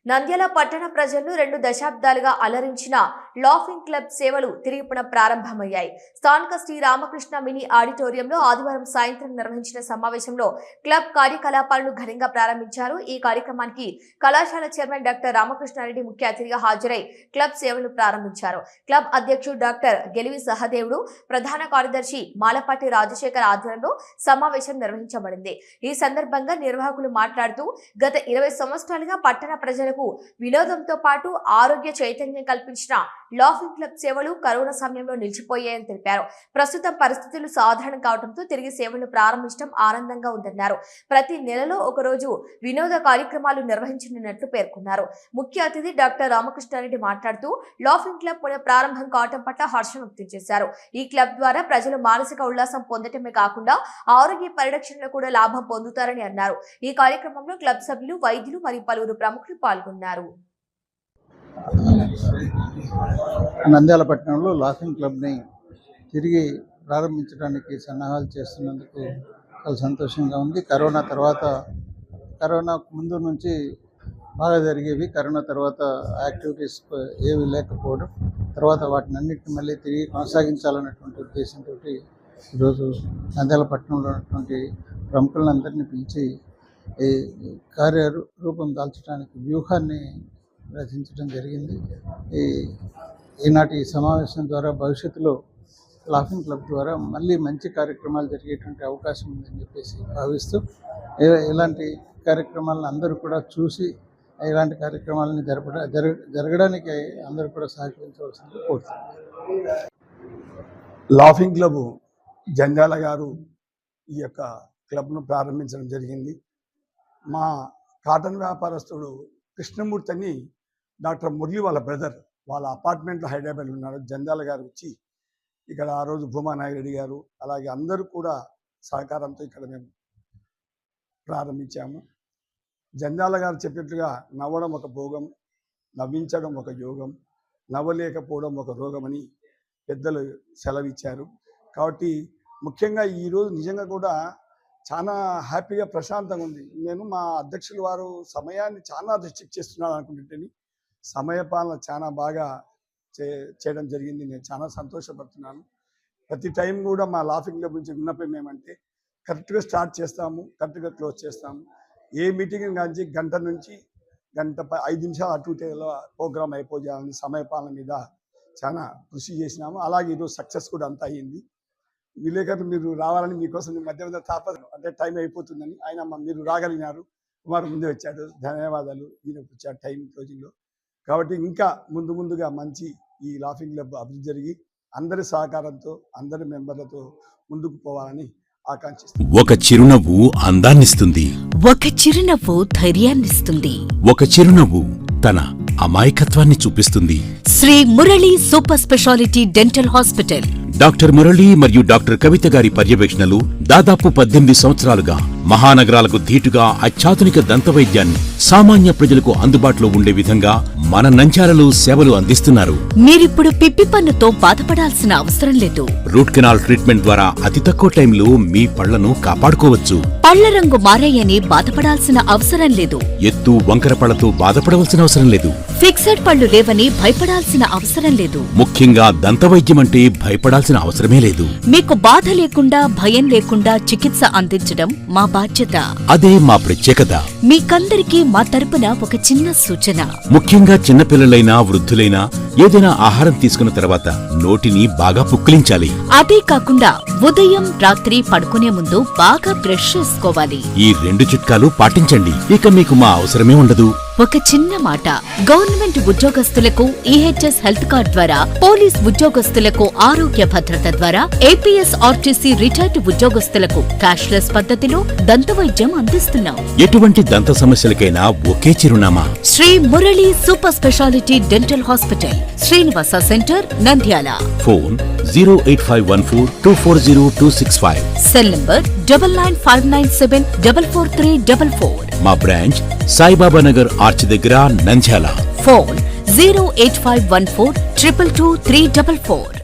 నంద్యాల పట్టణ ప్రజలను 2 దశాబ్దాలుగా అలరించిన లాఫింగ్ క్లబ్ సేవలు తిరిగి పునః ప్రారంభమయ్యాయి. స్థానిక శ్రీ రామకృష్ణ మినీ ఆడిటోరియంలో ఆదివారం సాయంత్రం నిర్వహించిన సమావేశంలో క్లబ్ కార్యకలాపాలను ఘనంగా ప్రారంభించారు. ఈ కార్యక్రమానికి కళాశాల చైర్మన్ డాక్టర్ రామకృష్ణారెడ్డి ముఖ్య అతిథిగా హాజరై క్లబ్ సేవలు ప్రారంభించారు. క్లబ్ అధ్యక్షుడు డాక్టర్ గెలివి సహదేవుడు, ప్రధాన కార్యదర్శి మాలపాటి రాజశేఖర్ ఆధ్వర్యంలో సమావేశం నిర్వహించబడింది. ఈ సందర్భంగా నిర్వాహకులు మాట్లాడుతూ గత 20 సంవత్సరాలుగా పట్టణ ప్రజలకు వినోదంతో పాటు ఆరోగ్య చైతన్యం కల్పించిన లాఫింగ్ క్లబ్ సేవలు కరోనా సమయంలో నిలిచిపోయాయని తెలిపారు. ప్రస్తుతం పరిస్థితులు సాధారణం కావడంతో తిరిగి సేవలు ప్రారంభించడం ఆనందంగా ఉందన్నారు. ప్రతి నెలలో ఒకరోజు వినోద కార్యక్రమాలు నిర్వహించనున్నట్లు పేర్కొన్నారు. ముఖ్య అతిథి డాక్టర్ రామకృష్ణారెడ్డి మాట్లాడుతూ లాఫింగ్ క్లబ్ పునః ప్రారంభం కావడం పట్ల హర్షం వ్యక్తం చేశారు. ఈ క్లబ్ ద్వారా ప్రజలు మానసిక ఉల్లాసం పొందటమే కాకుండా ఆరోగ్య పరిరక్షణలో కూడా లాభం పొందుతారని అన్నారు. ఈ కార్యక్రమంలో క్లబ్ సభ్యులు, వైద్యులు మరియు పలువురు ప్రముఖులు పాల్గొన్నారు. నంద్యాల పట్టణంలో లాఫింగ్ క్లబ్ని తిరిగి ప్రారంభించడానికి సన్నాహాలు చేస్తున్నందుకు చాలా సంతోషంగా ఉంది. కరోనా ముందు నుంచి బాగా జరిగేవి, కరోనా తర్వాత యాక్టివిటీస్ ఏవి లేకపోవడం, తర్వాత వాటిని అన్నింటిని మళ్ళీ తిరిగి కొనసాగించాలన్నటువంటి ఉద్దేశంతో ఈరోజు నంద్యాల పట్టణంలో ఉన్నటువంటి ప్రముఖులందరినీ పిలిచి ఈ కార్యరూపం దాల్చడానికి వ్యూహాన్ని రచించడం జరిగింది. ఈనాటి సమావేశం ద్వారా భవిష్యత్తులో లాఫింగ్ క్లబ్ ద్వారా మళ్ళీ మంచి కార్యక్రమాలు జరిగేటువంటి అవకాశం ఉందని చెప్పేసి భావిస్తూ ఇలాంటి కార్యక్రమాలను అందరూ కూడా చూసి ఇలాంటి కార్యక్రమాలని జరగడానికి అందరూ కూడా సహకరించవలసింది కోరుతున్నాను. లాఫింగ్ క్లబ్ జంధ్యాల గారు ఈ యొక్క క్లబ్ను ప్రారంభించడం జరిగింది. మా కాటన్ వ్యాపారస్తుడు కృష్ణమూర్తి అని డాక్టర్ మురళి వాళ్ళ బ్రదర్, వాళ్ళ అపార్ట్మెంట్లో హైదరాబాద్లో ఉన్నారు. జంధ్యాల గారు వచ్చి ఇక్కడ ఆ రోజు భూమానాగిరెడ్డి గారు అలాగే అందరూ కూడా సహకారంతో ఇక్కడ మేము ప్రారంభించాము. జంధ్యాల గారు చెప్పినట్లుగా నవ్వడం ఒక భోగం, నవ్వించడం ఒక యోగం, నవ్వలేకపోవడం ఒక రోగమని పెద్దలు సెలవిచ్చారు. కాబట్టి ముఖ్యంగా ఈరోజు నిజంగా కూడా చాలా హ్యాపీగా ప్రశాంతంగా ఉంది. నేను మా అధ్యక్షులు వారు సమయాన్ని చాలా రిస్ట్రిక్ట్ చేస్తున్నాను అనుకుంటుంటే సమయపాలన చాలా బాగా చేయడం జరిగింది. నేను చాలా సంతోషపడుతున్నాను. ప్రతి టైం కూడా మా లాఫింగ్ క్లబ్ నుంచి విన్నపం ఏమంటే కరెక్ట్గా స్టార్ట్ చేస్తాము, కరెక్ట్గా క్లోజ్ చేస్తాము. ఏ మీటింగ్ కానీ గంట నుంచి గంట 5 నిమిషాలు అటు ఇటులో ప్రోగ్రామ్ అయిపోయాలని సమయపాలన మీద చాలా కృషి చేసినాము. అలాగే ఈరోజు సక్సెస్ కూడా అంతా అయ్యింది. విలేకరులు మీరు రావాలని మీకోసం మధ్య తాపదు అంటే టైం అయిపోతుందని ఆయన మీరు రాగలిగినారు. కుమార్ ముందే వచ్చాడు, ధన్యవాదాలు. ఈయన వచ్చాడు టైం క్లోజింగ్లో. కాబట్టి ఇంకా ముందుగా మంచి ఈ లాఫింగ్ క్లబ్ అభివృద్ధి జరిగి అందరి సహకారంతో అందరి మెంబర్లతో ముందుకు పోవాలని ఆకాంక్షిస్తుంది. ఒక చిరునవ్వు అందాన్నిస్తుంది, ఒక చిరునవ్వు ధైర్యాన్నిస్తుంది, ఒక చిరునవ్వు తన అమాయకత్వాన్ని చూపిస్తుంది. Shri Murali super speciality dental hospital. Doctor Murali మరియు డాక్టర్ కవిత గారి పర్యవేక్షణలు దాదాపు 18 సంవత్సరాలుగా మహానగరాలకు ధీటుగా అత్యాధునిక దంతవైద్యాన్ని సామాన్య ప్రజలకు అందుబాటులో ఉండే విధంగా మన నంద్యాలలో సేవలు అందిస్తున్నారు. మీరిప్పుడు పిప్పి పన్నుతో బాధపడాల్సిన అవసరం లేదు. రూట్ కెనాల్ ట్రీట్మెంట్ ద్వారా అతి తక్కువ టైంలో మీ పళ్లను కాపాడుకోవచ్చు. పళ్ల రంగు మారాయని బాధపడాల్సిన అవసరం లేదు. ఎత్తు వంకర పళ్లతో బాధపడవలసిన అవసరం లేదు. ఫిక్సెడ్ పళ్లు లేవని భయపడాల్సిన అవసరం లేదు. ముఖ్యంగా దంతవైద్యం అంటే భయపడాల్సిన అవసరమే లేదు. మీకు బాధ లేకుండా, భయం లేకుండా చికిత్స అందించడం మా బాధ్యత. అదే మా ప్రత్యేకత. మీకందరికీ మా తరపున ఒక చిన్న సూచన. ముఖ్యంగా చిన్నపిల్లలైనా వృద్ధులైనా ఏదైనా ఆహారం తీసుకున్న తర్వాత నోటిని బాగా పుక్కిలించాలి. అదే కాకుండా ఉదయం రాత్రి పడుకునే ముందు బాగా బ్రష్ చేసుకోవాలి. ఈ 2 చిట్కాలు పాటించండి, ఇక మీకు మా అవసరమే ఉండదు. ఒక చిన్న మాట, గవర్నమెంట్ ఉద్యోగస్తులకు ఈహెచ్ఎస్ హెల్త్ కార్డ్ ద్వారా, పోలీస్ ఉద్యోగస్తులకు ఆరోగ్య భద్రత ద్వారా, ఏపీఎస్ ఆర్టీసీ రిటైర్డ్ ఉద్యోగస్తులకు క్యాష్లెస్ పద్ధతిలో దంతవైద్యం అందిస్తున్నాం. ఎటువంటి దంత సమస్యలకైనా ఒకే చిరునామా, Shri Murali super speciality dental hospital, Srinivasa centre, Nandyal. Phone 08514240265. Cell number 9959744344. మా బ్రాంచ్ సాయిబాబా నగర్ ఆర్చ్ దగ్గర, నంద్యాల. ఫోన్ 08514222344.